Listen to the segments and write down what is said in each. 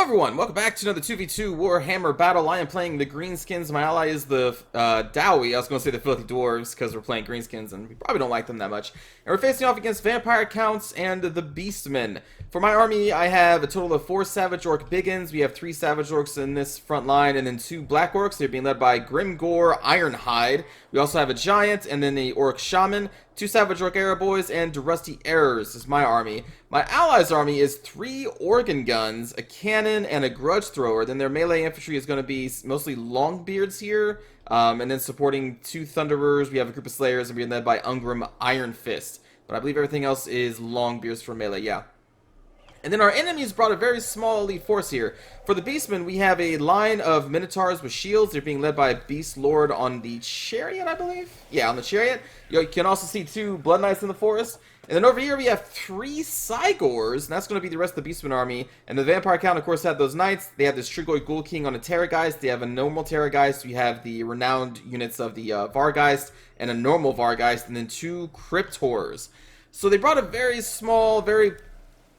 Everyone, welcome back to another 2v2 Warhammer battle. I am playing the greenskins. My ally is the Dowie. I was going to say the filthy dwarves because we're playing greenskins and we probably don't like them that much. And we're facing off against vampire counts and the beastmen. For my army, I have a total of 4 savage orc biggins. We have 3 savage orcs in this front line and then 2 black orcs. They're being led by Grimgore Ironhide. We also have a giant and then the orc shaman, 2 savage orc arrow boys, and rusty errors is my army. My allies' army is 3 organ guns, a cannon, and a grudge thrower. Then their melee infantry is going to be mostly longbeards here. And then supporting 2 thunderers, we have a group of slayers, and being led by Ungrim Iron Fist. But I believe everything else is longbeards for melee, yeah. And then our enemies brought a very small elite force here. For the Beastmen, we have a line of Minotaurs with shields. They're being led by a Beast Lord on the chariot, I believe? Yeah, on the chariot. You can also see 2 Blood Knights in the forest. And then over here we have 3 Cygors, and that's going to be the rest of the Beastmen army. And the Vampire Count, of course, had those Knights. They have this Strigoi Ghoul King on a Terrorgeist. They have a normal Terrorgeist. We have the renowned units of the Vargeist and a normal Vargeist, and then 2 Crypt Horrors. So they brought a very small, very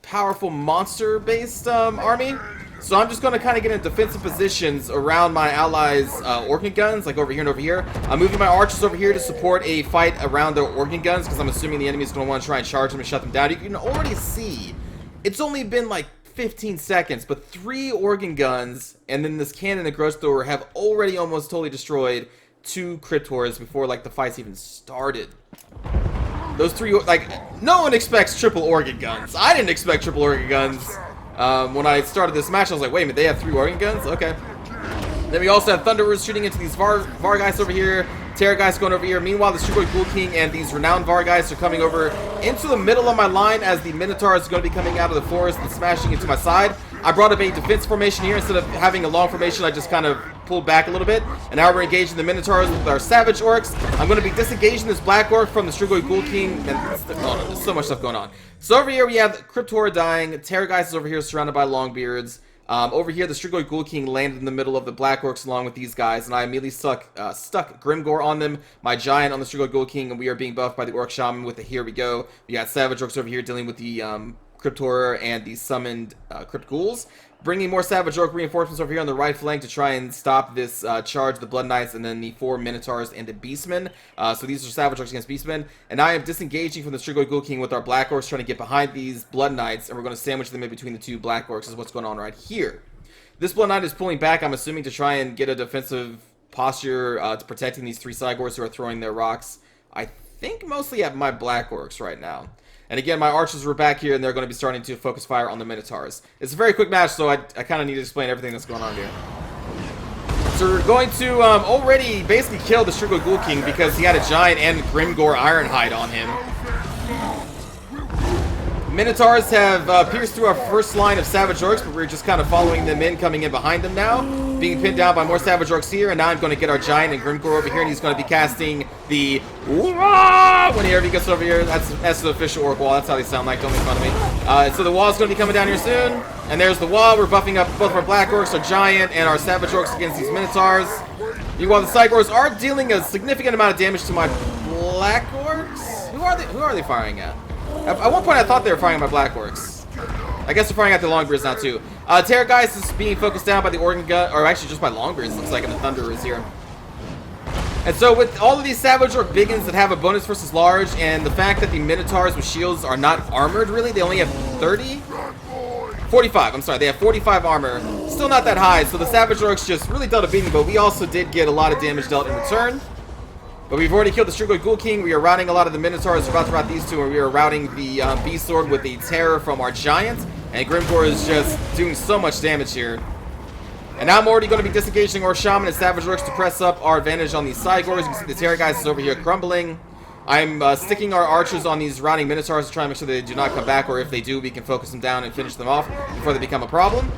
powerful monster-based army. So I'm just going to kind of get in defensive positions around my allies' organ guns, like over here and over here. I'm moving my archers over here to support a fight around their organ guns, because I'm assuming the enemy is going to want to try and charge them and shut them down. You can already see, it's only been like 15 seconds, but 3 organ guns and then this cannon and grudge thrower have already almost totally destroyed 2 crypt horrors before like the fights even started. Those 3, like, no one expects triple organ guns. I didn't expect triple organ guns. When I started this match, I was like, wait a minute, they have 3 organ guns? Okay. Then we also have Thunderers shooting into these Vargeist over here, Terrorgeist going over here. Meanwhile, the Strigoi Ghoul King and these renowned Vargeist are coming over into the middle of my line as the Minotaurs are going to be coming out of the forest and smashing into my side. I brought up a defense formation here. Instead of having a long formation, I just kind of pulled back a little bit. And now we're engaging the Minotaurs with our Savage Orcs. I'm going to be disengaging this Black Orc from the Strigoi Ghoul King. And there's so much stuff going on. So over here we have Crypt Horror dying. Terrorgeist is over here surrounded by Longbeards. Over here, the Strigoi Ghoul King landed in the middle of the Black Orcs along with these guys, and I immediately stuck Grimgore on them, my Giant on the Strigoi Ghoul King, and we are being buffed by the Orc Shaman with the Here We Go. We got Savage Orcs over here dealing with the Crypt Horror and the summoned Crypt Ghouls. Bringing more Savage Orc reinforcements over here on the right flank to try and stop this charge, the Blood Knights, and then the 4 Minotaurs and the Beastmen. So these are Savage Orcs against Beastmen. And I am disengaging from the Strigoi Ghoul King with our Black Orcs, trying to get behind these Blood Knights, and we're going to sandwich them in between the 2 Black Orcs is what's going on right here. This Blood Knight is pulling back, I'm assuming, to try and get a defensive posture to protecting these 3 Cygors who are throwing their rocks. I think mostly at my Black Orcs right now. And again, my archers were back here, and they're going to be starting to focus fire on the Minotaurs. It's a very quick match, so I kind of need to explain everything that's going on here. So we're going to already basically kill the Strigoi Ghoul King because he had a Giant and Grimgore Ironhide on him. Minotaurs have pierced through our first line of Savage Orcs, but we're just kind of following them in, coming in behind them now. Being pinned down by more Savage Orcs here, and now I'm going to get our Giant and Grimgore over here, and he's going to be casting the whenever he gets over here. That's the official Orc wall. That's how they sound like. Don't make fun of me. So the wall's going to be coming down here soon, and there's the wall. We're buffing up both of our Black Orcs, our Giant, and our Savage Orcs against these Minotaurs. Meanwhile, the Cygors are dealing a significant amount of damage to my Black Orcs. Who are they firing at? At one point, I thought they were firing at my Black Orcs. I guess they're firing at the Longbeards now, too. Terrorgeist is being focused down by the organ gun, or actually just by Longbeards, looks like, and the Thunderers here. And so with all of these Savage Orc biggins that have a bonus versus large, and the fact that the Minotaurs with shields are not armored, really, they only have 30? 45, I'm sorry, they have 45 armor. Still not that high, so the Savage Orcs just really dealt a beating, but we also did get a lot of damage dealt in return. But we've already killed the Strigoi Ghoul King. We are routing a lot of the Minotaurs. We're about to rout these 2, and we are routing the Beast Sword with the Terror from our Giant. And Grimgore is just doing so much damage here. And now I'm already going to be disengaging our Shaman and Savage Orcs to press up our advantage on these Cygors. You can see the Terrorgeist is over here crumbling. I'm sticking our archers on these routing Minotaurs to try and make sure they do not come back, or if they do, we can focus them down and finish them off before they become a problem.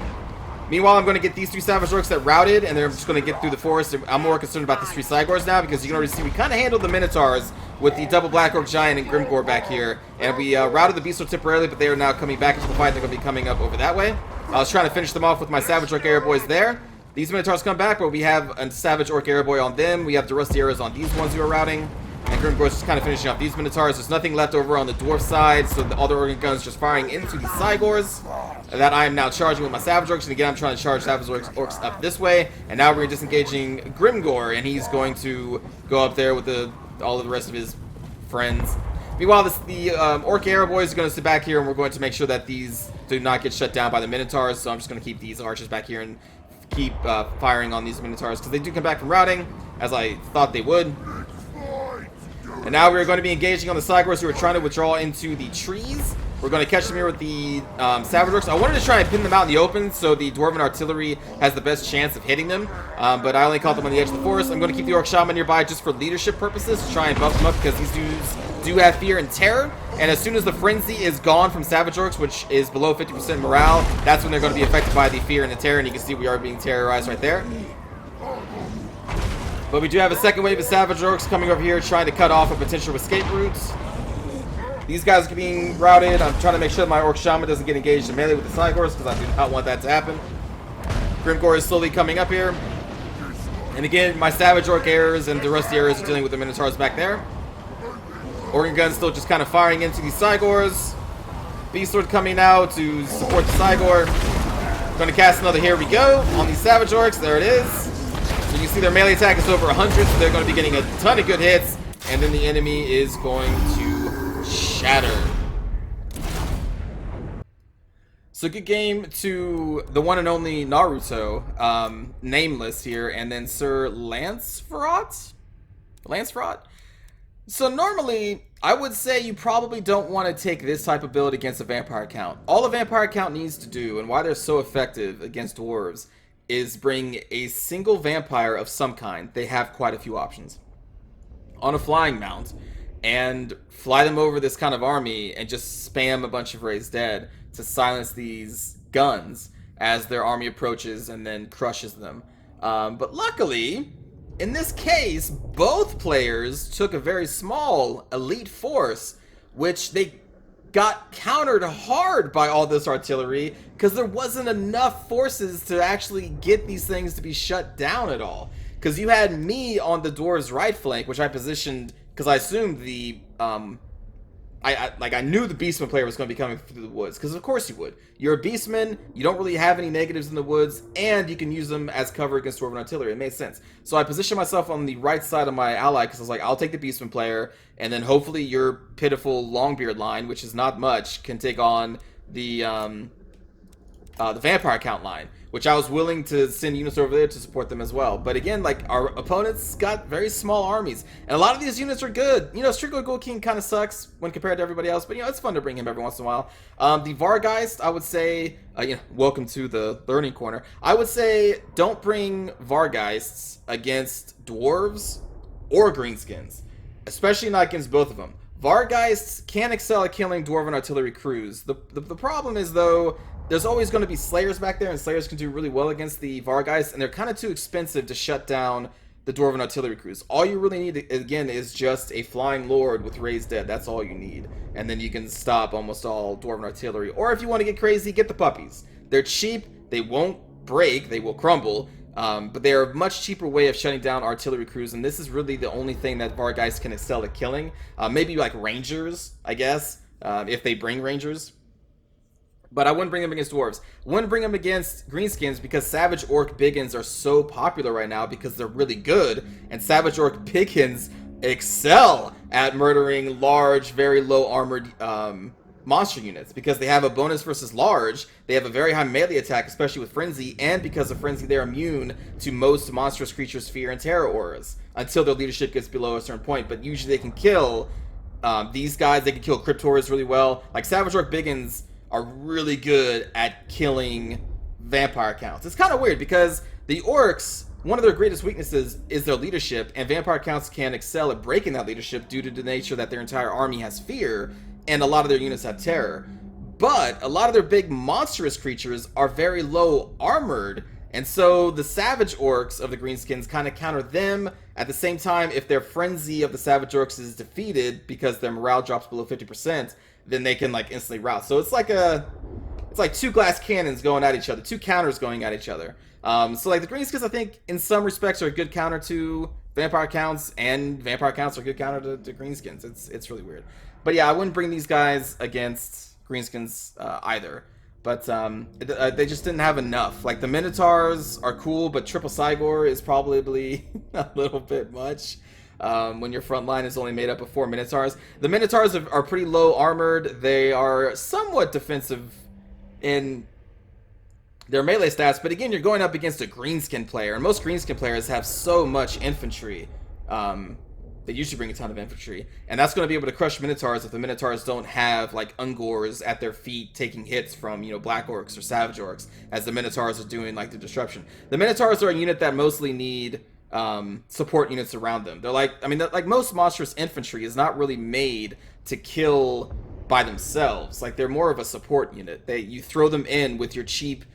Meanwhile, I'm going to get these 3 Savage Orcs that routed, and they're just going to get through the forest. I'm more concerned about these 3 Cygors now, because you can already see we kind of handled the Minotaurs with the double Black Orc Giant and Grimgore back here. And we routed the Beast Sword temporarily, but they are now coming back into the fight. They're going to be coming up over that way. I was trying to finish them off with my Savage Orc Arrow Boys there. These Minotaurs come back, but we have a Savage Orc Arrow Boy on them. We have the Rusty Arrows on these ones who are routing. And And Grimgor's just kind of finishing off these Minotaurs. There's nothing left over on the dwarf side, so all the organ guns just firing into the Cygors. That I am now charging with my Savage Orcs, and again I'm trying to charge Savage Orcs up this way. And now we're disengaging Grimgor, and he's going to go up there with all of the rest of his friends. Meanwhile, the Orc Arrow Boys are going to sit back here, and we're going to make sure that these do not get shut down by the Minotaurs. So I'm just going to keep these archers back here and keep firing on these Minotaurs, because they do come back from routing, as I thought they would. And now we're going to be engaging on the Cygors who are trying to withdraw into the trees. We're going to catch them here with the Savage Orcs. I wanted to try and pin them out in the open so the Dwarven Artillery has the best chance of hitting them. But I only caught them on the edge of the forest. I'm going to keep the Orc Shaman nearby just for leadership purposes to try and buff them up, because these dudes do have fear and terror. And as soon as the frenzy is gone from Savage Orcs, which is below 50% morale, that's when they're going to be affected by the fear and the terror. And you can see we are being terrorized right there. But we do have a second wave of Savage Orcs coming over here trying to cut off a potential escape routes. These guys are being routed. I'm trying to make sure that my Orc Shaman doesn't get engaged in melee with the Cygors, because I do not want that to happen. Grimgor is slowly coming up here. And again, my Savage Orc Arrows and the Rusty Arrows are dealing with the Minotaurs back there. Organ Gun's still just kind of firing into these Cygors. Beast Sword coming now to support the Cygor. Going to cast another Here We Go on these Savage Orcs. There it is. So you see their melee attack is over 100, so they're going to be getting a ton of good hits. And then the enemy is going to shatter. So good game to the one and only Naruto, nameless here, and then Sir Lanceferot? So normally, I would say you probably don't want to take this type of build against a Vampire Count. All a Vampire Count needs to do, and why they're so effective against Dwarves, is bring a single Vampire of some kind. They have quite a few options. On a flying mount, and fly them over this kind of army, and just spam a bunch of Raised Dead to silence these guns as their army approaches and then crushes them. But luckily, in this case, both players took a very small elite force, which they got countered hard by all this artillery, because there wasn't enough forces to actually get these things to be shut down at all. Because you had me on the dwarves' right flank, which I positioned, because I assumed the, I knew the Beastman player was going to be coming through the woods, because of course you would. You're a Beastman, you don't really have any negatives in the woods, and you can use them as cover against Dwarven artillery. It made sense. So I positioned myself on the right side of my ally, because I was like, I'll take the Beastman player, and then hopefully your pitiful Longbeard line, which is not much, can take on the Vampire Count line, which I was willing to send units over there to support them as well. But again, like, our opponents got very small armies, and a lot of these units are good. You know, Strickler Ghoul King kind of sucks when compared to everybody else, but you know, it's fun to bring him every once in a while. The Vargeist, I would say, you know, welcome to the learning corner. I would say don't bring Vargeists against dwarves or greenskins, especially not against both of them. Vargeists can excel at killing dwarven artillery crews. The problem is, though, there's always going to be Slayers back there, and Slayers can do really well against the Vargeists, and they're kind of too expensive to shut down the Dwarven Artillery crews. All you really need, again, is just a Flying Lord with Raised Dead. That's all you need. And then you can stop almost all Dwarven Artillery. Or if you want to get crazy, get the Puppies. They're cheap, they won't break, they will crumble, but they're a much cheaper way of shutting down artillery crews, and this is really the only thing that Vargeists can excel at killing. Maybe like Rangers, I guess, if they bring Rangers. But I wouldn't bring them against dwarves. I wouldn't bring them against greenskins, because Savage Orc Biggins are so popular right now because they're really good, and Savage Orc Biggins excel at murdering large, very low armored monster units, because they have a bonus versus large, they have a very high melee attack, especially with Frenzy, and because of Frenzy they're immune to most monstrous creatures' fear and terror auras, until their leadership gets below a certain point. But usually they can kill these guys, they can kill Cryptors really well. Like, Savage Orc Biggins are really good at killing Vampire Counts. It's kind of weird, because the Orcs, one of their greatest weaknesses is their leadership, and Vampire Counts can excel at breaking that leadership due to the nature that their entire army has fear, and a lot of their units have terror. But a lot of their big monstrous creatures are very low armored, and so the Savage Orcs of the Greenskins kind of counter them. At the same time, if their Frenzy of the Savage Orcs is defeated because their morale drops below 50%, then they can, like, instantly rout. So it's like two glass cannons going at each other, two counters going at each other. So like the Greenskins, I think in some respects are a good counter to vampire counts, and vampire counts are good counter to greenskins. It's really weird. But yeah, I wouldn't bring these guys against greenskins either. But they just didn't have enough. Like, the Minotaurs are cool, but triple Cygor is probably a little bit much. When your front line is only made up of 4 Minotaurs. The Minotaurs are pretty low armored. They are somewhat defensive in their melee stats, but again, you're going up against a greenskin player, and most greenskin players have so much infantry. They usually bring a ton of infantry, and that's going to be able to crush Minotaurs if the Minotaurs don't have, like, Ungors at their feet taking hits from, you know, Black Orcs or Savage Orcs, as the Minotaurs are doing, like, the disruption. The Minotaurs are a unit that mostly need support units around them. They're like, I mean, like, most monstrous infantry is not really made to kill by themselves. Like, they're more of a support unit. You throw them in with your cheap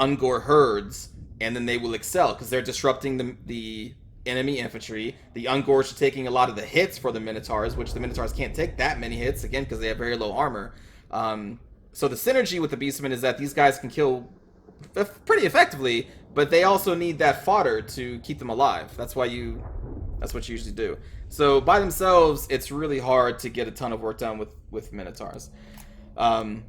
Ungor herds, and then they will excel, because they're disrupting the enemy infantry. The Ungors are taking a lot of the hits for the Minotaurs, which the Minotaurs can't take that many hits, again, because they have very low armor. So the synergy with the Beastmen is that these guys can kill pretty effectively, but they also need that fodder to keep them alive. That's what you usually do. So by themselves, it's really hard to get a ton of work done with Minotaurs. I'm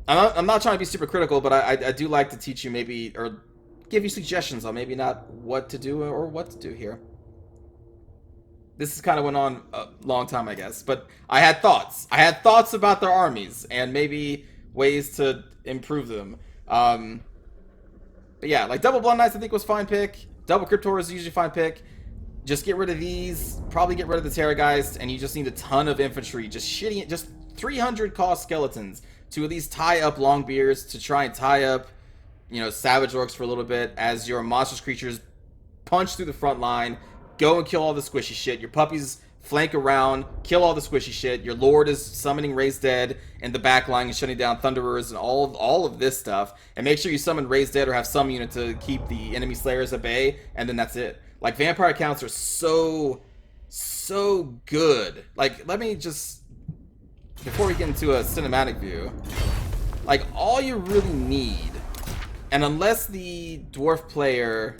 not trying to be super critical, but I do like to teach you maybe, or give you suggestions on maybe not what to do or what to do here. This has kind of went on a long time, I guess, but I had thoughts. I had thoughts about their armies and maybe ways to improve them. But yeah, like double Blood Knights I think was fine pick. Double Cryptor is usually fine pick. Just get rid of these. Probably get rid of the Terrorgeist, and you just need a ton of infantry. Just 300 cost skeletons to at least tie up Longbeards, to try and tie up, you know, Savage Orcs for a little bit as your monstrous creatures punch through the front line, go and kill all the squishy shit. Your puppies flank around, kill all the squishy shit. Your Lord is summoning Raised Dead in the back line and shutting down Thunderers and all of this stuff. And make sure you summon Raised Dead or have some unit to keep the enemy Slayers at bay, and then that's it. Like, vampire counts are so good. Like, let me just, before we get into a cinematic view, like, all you really need, and unless the dwarf player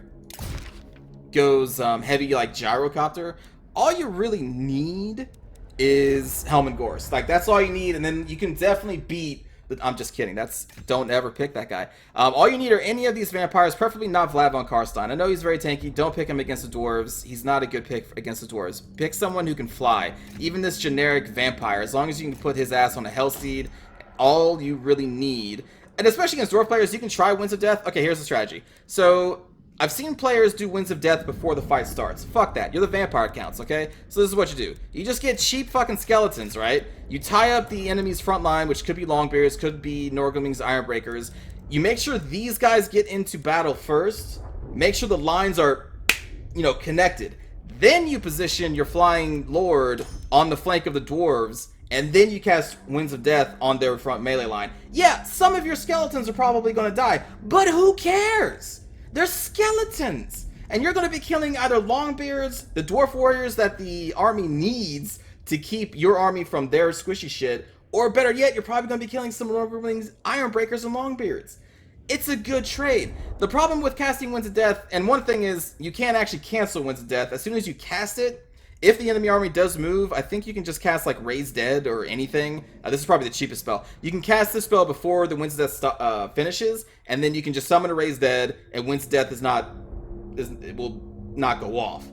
goes heavy like Gyrocopter, all you really need is Helm and Gorse. Like, that's all you need, and then you can definitely beat I'm just kidding. Don't ever pick that guy. All you need are any of these vampires, preferably not Vlad von Karstein. I know he's very tanky. Don't pick him against the dwarves. He's not a good pick against the dwarves. Pick someone who can fly. Even this generic vampire, as long as you can put his ass on a Hellsteed, all you really need. And especially against dwarf players, you can try Winds of Death. Okay, here's the strategy. So I've seen players do Winds of Death before the fight starts. Fuck that. You're the vampire counts, okay? So this is what you do. You just get cheap fucking skeletons, right? You tie up the enemy's front line, which could be Longbeards, could be Norgling's Ironbreakers. You make sure these guys get into battle first. Make sure the lines are, you know, connected. Then you position your flying lord on the flank of the dwarves, and then you cast Winds of Death on their front melee line. Yeah, some of your skeletons are probably going to die, but who cares? They're skeletons, and you're going to be killing either Longbeards, the dwarf warriors that the army needs to keep your army from their squishy shit, or better yet, you're probably going to be killing some Lordlings, Ironbreakers, and Longbeards. It's a good trade. The problem with casting Winds of Death, and one thing is, you can't actually cancel Winds of Death. As soon as you cast it, if the enemy army does move, I think you can just cast, like, Raised Dead or anything. This is probably the cheapest spell. You can cast this spell before the Winds of Death finishes, and then you can just summon a Raised Dead, and Winds of Death it will not go off.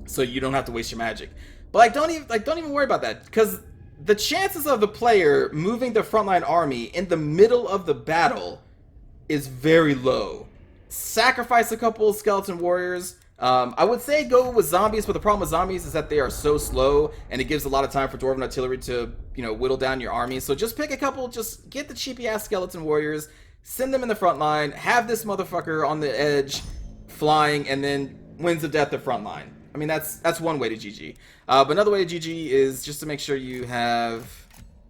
So you don't have to waste your magic. But, like, don't even worry about that, because the chances of the player moving the frontline army in the middle of the battle is very low. Sacrifice a couple of skeleton warriors. I would say go with zombies, but the problem with zombies is that they are so slow, and it gives a lot of time for Dwarven Artillery to, you know, whittle down your army. So just pick a couple, just get the cheapy-ass skeleton warriors, send them in the front line, have this motherfucker on the edge, flying, and then Winds of Death the front line. I mean, that's one way to GG. But another way to GG is just to make sure you have,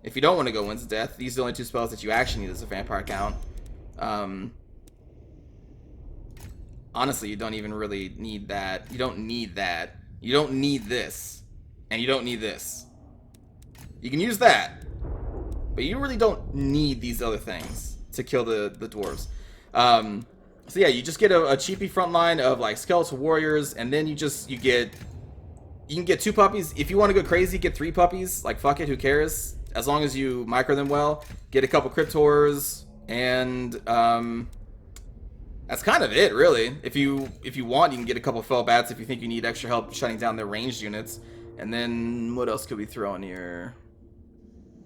if you don't want to go Winds of Death, these are the only two spells that you actually need as a vampire count. Honestly, you don't even really need that. You don't need that. You don't need this. And you don't need this. You can use that. But you really don't need these other things to kill the dwarves. So yeah, you just get a cheapy front line of like skeletal warriors, and then you can get 2 puppies. If you want to go crazy, get 3 puppies. Like, fuck it, who cares? As long as you micro them well. Get a couple cryptors, and that's kind of it, really. If you want, you can get a couple fell bats if you think you need extra help shutting down their ranged units. And then what else could we throw in here?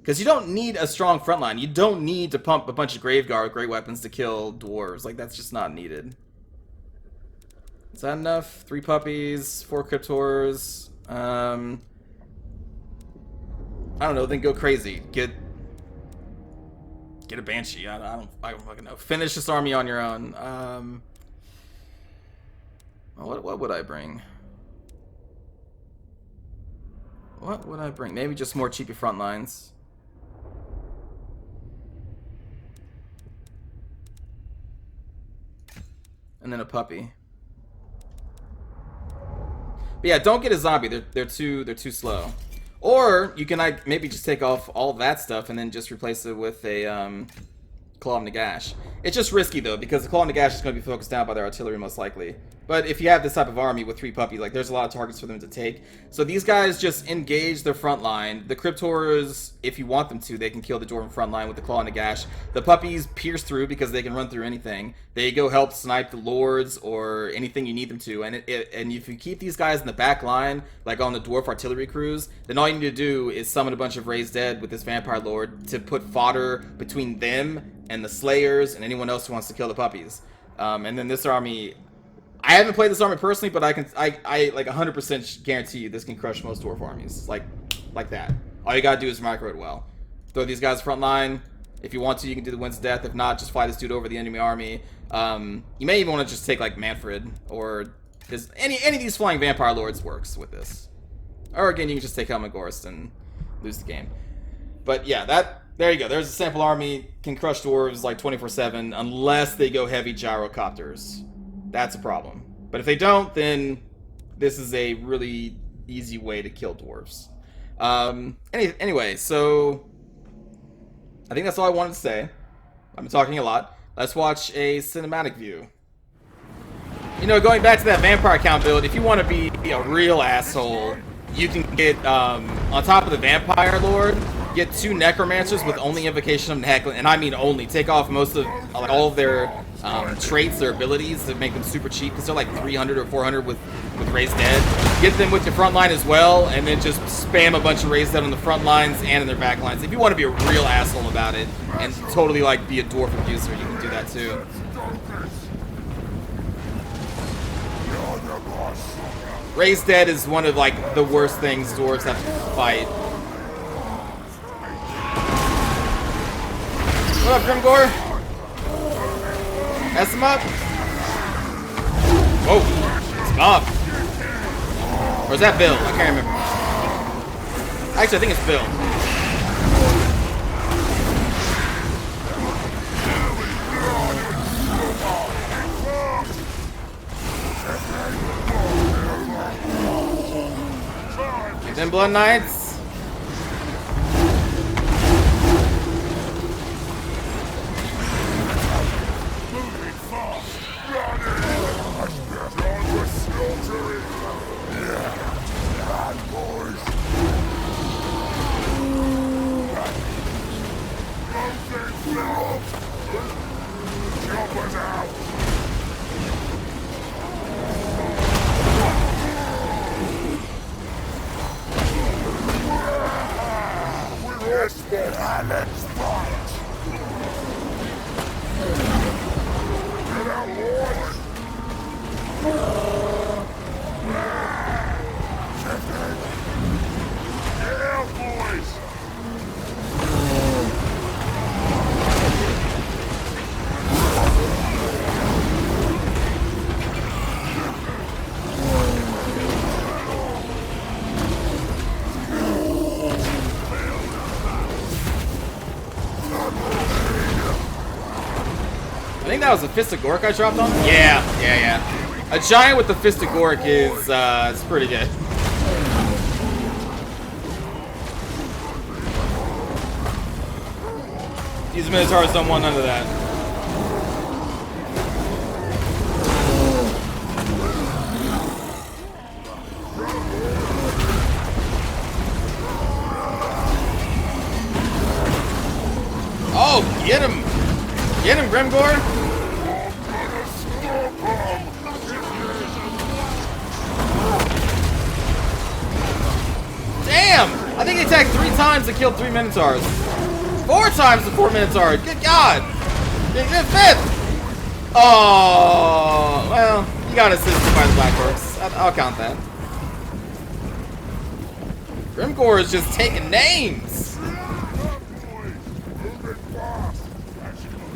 Because you don't need a strong front line. You don't need to pump a bunch of Graveguard with great weapons to kill dwarves. Like, that's just not needed. Is that enough? 3 puppies, 4 cryptors. I don't know. Then go crazy. Get a banshee. I don't fucking know. Finish this army on your own. What would I bring? What would I bring? Maybe just more cheapy front lines. And then a puppy. But yeah, don't get a zombie. They're too slow. Or you can maybe just take off all that stuff and then just replace it with a Claw of Nagash. It's just risky though, because the Claw of Nagash is going to be focused down by their artillery most likely. But if you have this type of army with 3 puppies, like, there's a lot of targets for them to take. So these guys just engage their front line. The cryptors, if you want them to, they can kill the dwarven front line with the Claw of Nagash. The puppies pierce through because they can run through anything. They go help snipe the lords or anything you need them to. And if you keep these guys in the back line, like on the dwarf artillery crews, then all you need to do is summon a bunch of raised dead with this vampire lord to put fodder between them and the slayers and anyone else who wants to kill the puppies. And then this army, I haven't played this army personally, but I like 100% guarantee you this can crush most dwarf armies, like that. All you gotta do is micro it well. Throw these guys front line. If you want to, you can do the Wind's Death. If not, just fly this dude over the enemy army. You may even want to just take like Manfred, or any of these flying vampire lords works with this. Or again, you can just take Helmengorst and lose the game. But yeah, there you go. There's a sample army. Can crush dwarves like 24/7 unless they go heavy gyrocopters. That's a problem. But if they don't, then this is a really easy way to kill dwarves. Anyway, so I think that's all I wanted to say. I've been talking a lot. Let's watch a cinematic view. You know, going back to that vampire count build, if you want to be a real asshole, you can get, on top of the vampire lord, get 2 necromancers with only invocation of Neck, and I mean only. Take off most of, like, all of their traits, their abilities that make them super cheap, because they're like 300 or 400 with raised dead. Get them with your front line as well, and then just spam a bunch of raised dead on the front lines and in their back lines. If you want to be a real asshole about it and totally like be a dwarf abuser, you can do that too. Raised dead is one of like the worst things dwarves have to fight. What up, Grimgore? Mess him up. Whoa, stop. Or is that Bill? I can't remember. Actually, I think it's Bill. Get them Blood Knights. I think that was a Fist of Gork I dropped on? Yeah. A giant with the Fist of Gork is it's pretty good. These Minotaurs don't want none of that. Grimgore? Damn! I think he attacked 3 times and killed 3 Minotaurs. 4 times to 4 Minotaurs. Good God! Good 5th! Oh, well, you got assisted by the Black Orcs. I'll count that. Grimgore is just taking names.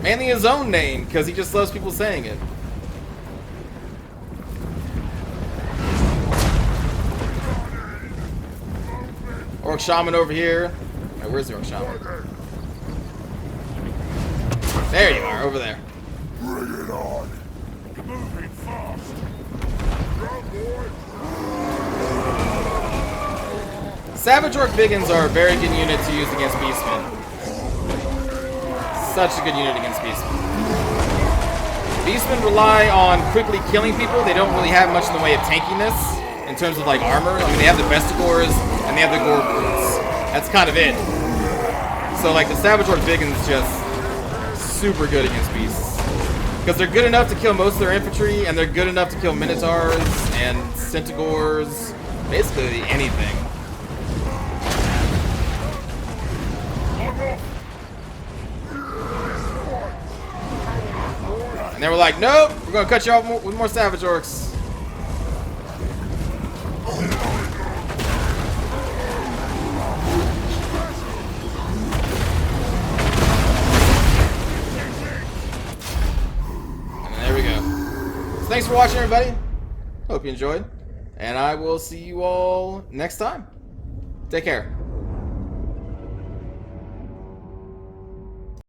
Mainly his own name, because he just loves people saying it. Orc Shaman over here. Right, where's the Orc Shaman? There you are, over there. Bring it on. Moving fast. Savage Orc Biggins are a very good unit to use against Beastmen. Such a good unit against Beastmen. Beastmen rely on quickly killing people. They don't really have much in the way of tankiness in terms of like armor. I mean, they have the Bestigors and they have the Gore Brutes. That's kind of it. So like the Savage Orc Biggins just super good against beasts. Because they're good enough to kill most of their infantry, and they're good enough to kill Minotaurs and Centaurs. Basically anything. And they were like, nope, we're going to cut you off with more Savage Orcs. Thanks for watching, everybody. Hope you enjoyed. And I will see you all next time. Take care.